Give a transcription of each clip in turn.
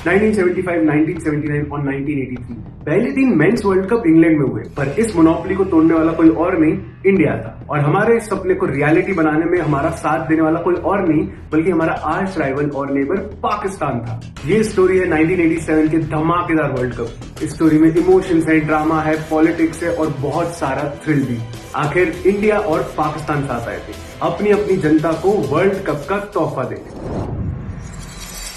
1975, 1979 और 1983 पहले 3 mains world cup England में हुए, पर इस मोनोपोली को तोड़ने वाला कोई और नहीं, इंडिया था। और हमारे इस सपने को रियलिटी बनाने में हमारा साथ देने वाला कोई और नहीं बल्कि हमारा आर्च राइवल और नेबर पाकिस्तान था। ये स्टोरी है 1987 के धमाकेदार वर्ल्ड कप। इस स्टोरी में इमोशंस है, ड्रामा है, पॉलिटिक्स है और बहुत सारा थ्रिल भी। आखिर इंडिया और पाकिस्तान साथ आए थे अपनी अपनी जनता को वर्ल्ड कप का तोहफा देने।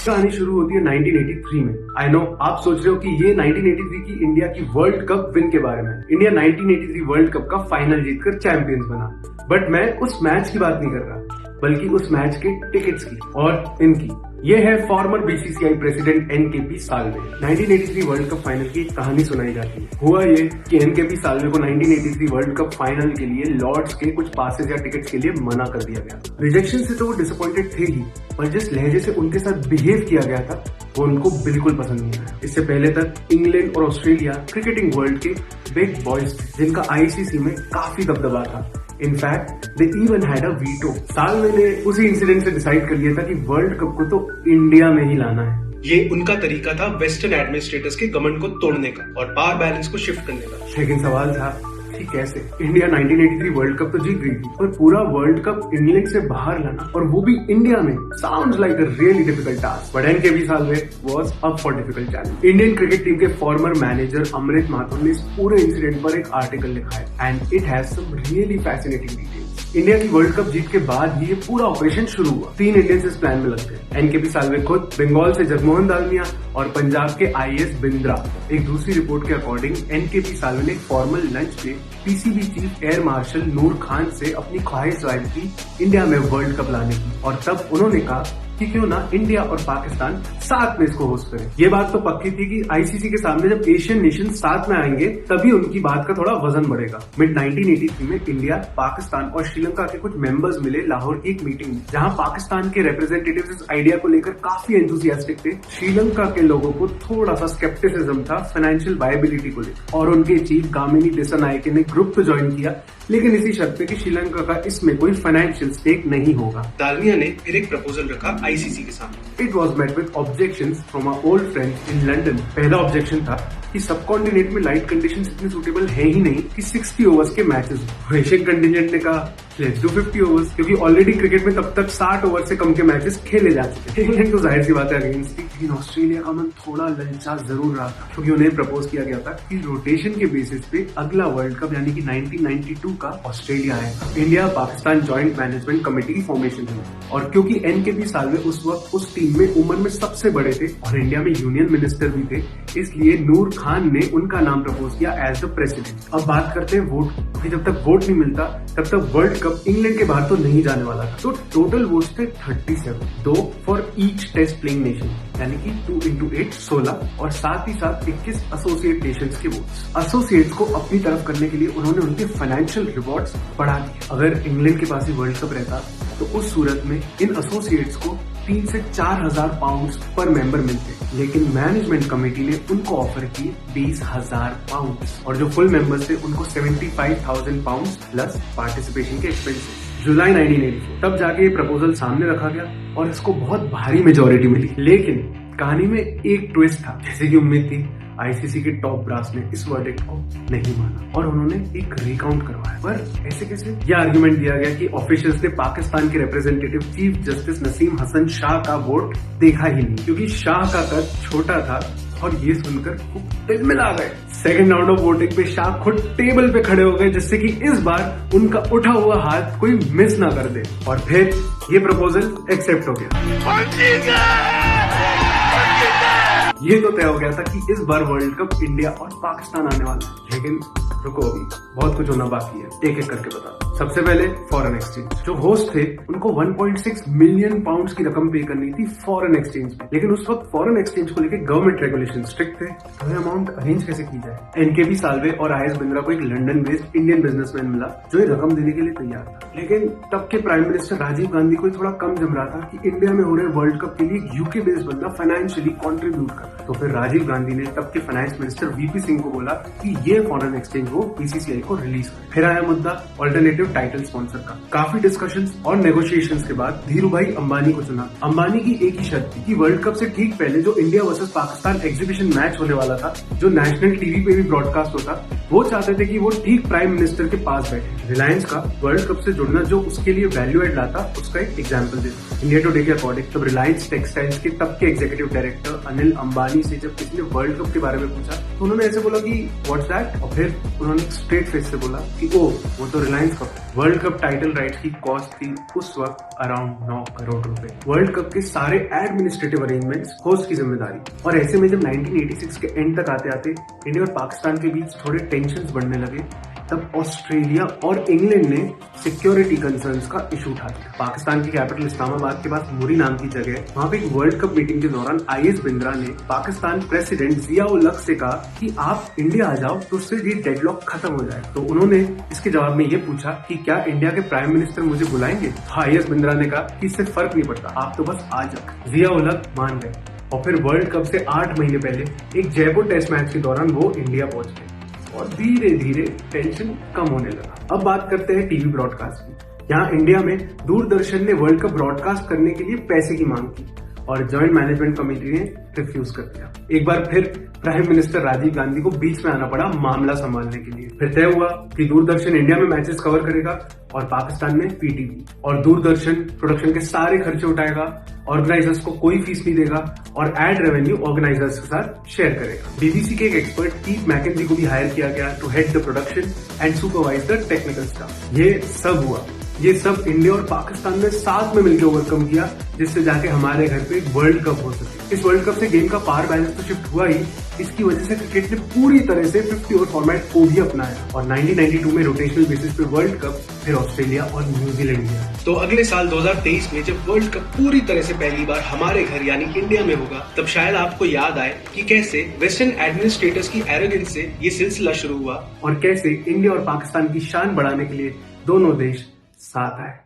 कहानी शुरू होती है 1983 में। आई नो आप सोच रहे हो कि ये 1983 की इंडिया की वर्ल्ड कप विन के बारे में। इंडिया 1983 वर्ल्ड कप का फाइनल जीतकर चैंपियंस बना, बट मैं उस मैच की बात नहीं कर रहा बल्कि उस मैच के टिकट्स की और इनकी। ये है farmer BCCI president NKP Salve. 1983 world cup final की कहानी सुनाई जाती है। हुआ ये कि एनकेपी साल्वे को 1983 वर्ल्ड कप फाइनल के लिए लॉर्ड्स के कुछ पासेस या टिकट्स के लिए मना कर दिया गया। रिजेक्शन से तो वो डिसअपॉइंटेड थे ही, पर जिस लहजे से उनके साथ बिहेव किया गया था वो उनको बिल्कुल पसंद नहीं आया। इससे पहले तक इंग्लैंड और ऑस्ट्रेलिया क्रिकेटिंग वर्ल्ड के बिग बॉयज थे जिनका आईसीसी में काफी दबदबा था। In fact they even had a veto. Salve ने उसी इंसिडेंट से डिसाइड कर लिया था कि वर्ल्ड कप को तो इंडिया में ही लाना है। ये उनका तरीका था वेस्टर्न एडमिनिस्ट्रेटर्स के घमंड को तोड़ने का और पावर बैलेंस को शिफ्ट करने का। लेकिन सवाल था कि कैसे? इंडिया 1983 वर्ल्ड कप तो जीत गई थी, पर पूरा वर्ल्ड कप इंग्लैंड से बाहर लाना और वो भी इंडिया में sounds like a really difficult task. But NKP Salve was up for difficult challenge. Indian cricket team के फॉर्मर मैनेजर अमृत माथुर ने इस पूरे इंसिडेंट पर एक आर्टिकल लिखा है and it has some really fascinating details. India की वर्ल्ड कप जीत के बाद ही ये पूरा ऑपरेशन शुरू हुआ। 3 इंडियंस इस प्लान में लग गए। एनकेपी साल्वे खुद, बंगाल से जगमोहन दालमिया और पंजाब के आईएएस बिंद्रा। एक दूसरी रिपोर्ट के अकॉर्डिंग एनकेपी साल्वे ने फॉर्मल लंच पे पीसीबी चीफ एयर मार्शल नूर खान से अपनी ख्वाहिश जाहिर की इंडिया में वर्ल्ड कप लाने की, और तब उन्होंने कहा कि क्यों ना इंडिया और पाकिस्तान साथ में इसको होस्ट करें। ये बात तो पक्की थी कि आईसीसी के सामने जब एशियन नेशन साथ में आएंगे तभी उनकी बात का थोड़ा वजन बढ़ेगा। मिड 1983 में इंडिया, पाकिस्तान और श्रीलंका के कुछ मेंबर्स मिले लाहौर की एक मीटिंग में, जहां पाकिस्तान के रिप्रेजेंटेटिव्स इस आइडिया को लेकर काफी एंथुसियास्टिक थे। श्रीलंका के लोगों को थोड़ा सा स्केप्टिसिज्म था फाइनेंशियल वायबिलिटी को लेकर, और उनके चीफ गामिनी दिसानायके ने ग्रुप तो ज्वाइन किया, लेकिन इसी शर्त पे कि श्रीलंका का इसमें कोई फाइनेंशियल स्टेक नहीं होगा। दालमिया ने फिर एक प्रपोजल रखा आईसीसी के सामने। It was met with objections from our old friends in London. पहला ऑब्जेक्शन था कि सब कॉन्टिनेंट में लाइट कंडीशंस इतनी सूटेबल है ही नहीं कि 60 ओवर्स के मैचेस हो। एशियन कंटिजेंट ने कहा लेट्स डू 50 ओवर्स, क्योंकि ऑलरेडी क्रिकेट में तब तक 60 ओवर से कम के मैचेस खेले जा चुके थे। इंग्लैंड तो जाहिर सी बात है अगेंस्ट थी, लेकिन ऑस्ट्रेलिया का मन थोड़ा ललचा जरूर रहा था, क्योंकि उन्हें प्रपोज किया गया था कि रोटेशन के बेसिस पे अगला वर्ल्ड कप यानी कि 1992 का ऑस्ट्रेलिया आएगा। India Pakistan joint management committee की फॉर्मेशन हुई, और क्योंकि एनकेपी साल्वे उस वक्त उस टीम में उम्र में सबसे बड़े थे और इंडिया में यूनियन मिनिस्टर भी थे, इसलिए नूर खान ने उनका नाम प्रपोज किया एज द प्रेसिडेंट। अब बात करते हैं वोट, क्योंकि जब तक वोट नहीं मिलता तब तक वर्ल्ड कप इंग्लैंड के बाहर तो नहीं जाने वाला था। तो टोटल वोट्स थे 37, 2 for each test playing nation, यानी कि 2 into 8 16, और साथ ही साथ 21 एसोसिएट नेशंस के वोट्स। एसोसिएट्स को अपनी तरफ करने के लिए उन्होंने उनके फाइनेंशियल रिवॉर्ड्स बढ़ा दिए। अगर इंग्लैंड के पास ही वर्ल्ड कप रहता तो उस सूरत में इन एसोसिएट्स को 3 से 4,000 पाउंड पर मेंबर मिलते, लेकिन मैनेजमेंट कमेटी ने उनको ऑफर किए 20,000 पाउंड, और जो फुल मेंबर्स थे उनको 75,000 पाउंड प्लस पार्टिसिपेशन के एक्सपेंसेस। जुलाई 1984 तब जाके ये प्रपोजल सामने रखा गया और इसको बहुत भारी मेजोरिटी मिली। लेकिन कहानी में एक ट्विस्ट था। जैसे कि उम्मीद थी, आईसीसी के टॉप ब्रास ने इस वर्डिक्ट को नहीं माना और उन्होंने एक रिकाउंट करवाया। पर ऐसे कैसे? यह आर्गुमेंट दिया गया कि ऑफिशियल्स ने पाकिस्तान के representative chief justice Naseem Hasan Shah का वोट देखा ही नहीं, क्योंकि शाह का कद छोटा था, और ये सुनकर वो तिलमिला गए। सेकंड राउंड ऑफ वोटिंग पे शाह खुद टेबल पे खड़े हो गए, जिससे कि इस बार उनका उठा हुआ हाथ कोई मिस ना कर दे, और फिर ये प्रपोजल एक्सेप्ट हो गया। ये तो तय हो गया था कि इस बार वर्ल्ड कप इंडिया और पाकिस्तान आने वाला है। लेकिन रुको, अभी बहुत कुछ होना बाकी है, एक एक करके बता। सबसे पहले फॉरेन एक्सचेंज। जो होस्ट थे उनको 1.6 मिलियन पाउंड की रकम पे करनी थी फॉरेन एक्सचेंज पे, लेकिन उस वक्त फॉरेन एक्सचेंज को लेकर गवर्नमेंट रेगुलेशन स्ट्रिक्ट थे, तो ये अमाउंट अरेंज कैसे की जाए? एनकेपी साल्वे और आईएएस बिंद्रा को एक लंदन बेस्ड इंडियन बिजनेसमैन मिला जो ये रकम देने के लिए तैयार था। लेकिन तब के प्राइम मिनिस्टर राजीव गांधी को थोड़ा कम जम रहा था कि इंडिया में हो रहे वर्ल्ड कप के लिए यूके बेस्ड बंदा फाइनेंशियली कॉन्ट्रीब्यूट कर। तो फिर राजीव गांधी ने तब के फाइनेंस मिनिस्टर वीपी सिंह को बोला कि ये फॉरेन एक्सचेंज वो बीसीसीआई को रिलीज करे। फिर आया मुद्दा ऑल्टरनेटिव टाइटल स्पॉन्सर का। काफी डिस्कशंस और नेगोशिएशंस के बाद धीरू भाई अंबानी को चुना। अंबानी की एक ही शर्त थी कि वर्ल्ड कप से ठीक पहले जो India versus Pakistan exhibition match होने वाला था, जो नेशनल टीवी पे भी ब्रॉडकास्ट होता, वो चाहते थे कि वो ठीक प्राइम मिनिस्टर के पास बैठे। रिलायंस का वर्ल्ड कप से जुड़ना जो उसके लिए वैल्यू एड लाता, उसका एक एग्जाम्पल देता। इंडिया टुडे के अकॉर्डिंग तब रिलायंस टेक्सटाइल्स के तब के एग्जीक्यूटिव डायरेक्टर अनिल अंबानी से जब किसी ने वर्ल्ड कप के बारे में पूछा तो उन्होंने ऐसे बोला कि व्हाट्स दैट, और फिर उन्होंने स्ट्रेट फेस से बोला कि ओ वो तो Reliance cup. World cup title rights की कॉस्ट थी उस वक्त अराउंड 9 करोड़ रुपए। वर्ल्ड कप के सारे एडमिनिस्ट्रेटिव अरेंजमेंट्स होस्ट की जिम्मेदारी। और ऐसे में जब 1986 के एंड तक आते आते इंडिया और पाकिस्तान के बीच थोड़े टेंशन बढ़ने लगे, तब ऑस्ट्रेलिया और इंग्लैंड ने सिक्योरिटी कंसर्न्स का इशू उठा दिया। पाकिस्तान की कैपिटल इस्लामाबाद के पास मुरी नाम की जगह, वहां पे एक वर्ल्ड कप मीटिंग के दौरान आईएस बिंद्रा ने पाकिस्तान प्रेसिडेंट जिया उल हक से कहा कि आप इंडिया आ जाओ तो उससे ये डेडलॉक खत्म हो जाए। तो उन्होंने इसके जवाब में ये पूछा कि क्या इंडिया के प्राइम मिनिस्टर मुझे बुलाएंगे? आईएस बिंद्रा ने कहा कि इससे फर्क नहीं पड़ता, आप तो बस आ जाओ। जिया उल हक मान गए और फिर वर्ल्ड कप से 8 महीने पहले एक जयपुर टेस्ट मैच के दौरान वो इंडिया पहुंच गए और धीरे धीरे टेंशन कम होने लगा। अब बात करते हैं टीवी ब्रॉडकास्ट की। यहाँ इंडिया में दूरदर्शन ने वर्ल्ड कप ब्रॉडकास्ट करने के लिए पैसे की मांग की और जॉइंट मैनेजमेंट कमेटी ने रिफ्यूज कर दिया। एक बार फिर प्राइम मिनिस्टर राजीव गांधी को बीच में आना पड़ा मामला संभालने के लिए। फिर तय हुआ कि दूरदर्शन इंडिया में मैचेस कवर करेगा और पाकिस्तान में पीटीवी, और दूरदर्शन प्रोडक्शन के सारे खर्चे उठाएगा, ऑर्गेनाइजर्स को कोई फीस नहीं देगा और एड रेवेन्यू ऑर्गेनाइजर्स के साथ शेयर करेगा। बीबीसी के एक एक्सपर्ट कीथ मैकेंजी को भी हायर किया गया to head the production and supervise the technical staff. ये सब हुआ, ये सब इंडिया और पाकिस्तान ने साथ में मिलकर ओवरकम किया, जिससे जाके हमारे घर पे वर्ल्ड कप हो सके। इस वर्ल्ड कप से गेम का पावर बैलेंस तो शिफ्ट हुआ ही, इसकी वजह से क्रिकेट ने पूरी तरह से 50 ओवर फॉर्मेट को भी अपनाया और 1992 में रोटेशनल बेसिस पे वर्ल्ड कप फिर ऑस्ट्रेलिया और न्यूजीलैंड गया। तो अगले साल 2023 में जब वर्ल्ड कप पूरी तरह से पहली बार हमारे घर यानी इंडिया में होगा, तब शायद आपको याद आए कि कैसे वेस्टर्न एडमिनिस्ट्रेटर्स की एरोगेंस से ये सिलसिला शुरू हुआ और कैसे इंडिया और पाकिस्तान की शान बढ़ाने के लिए दोनों देश साथ आए।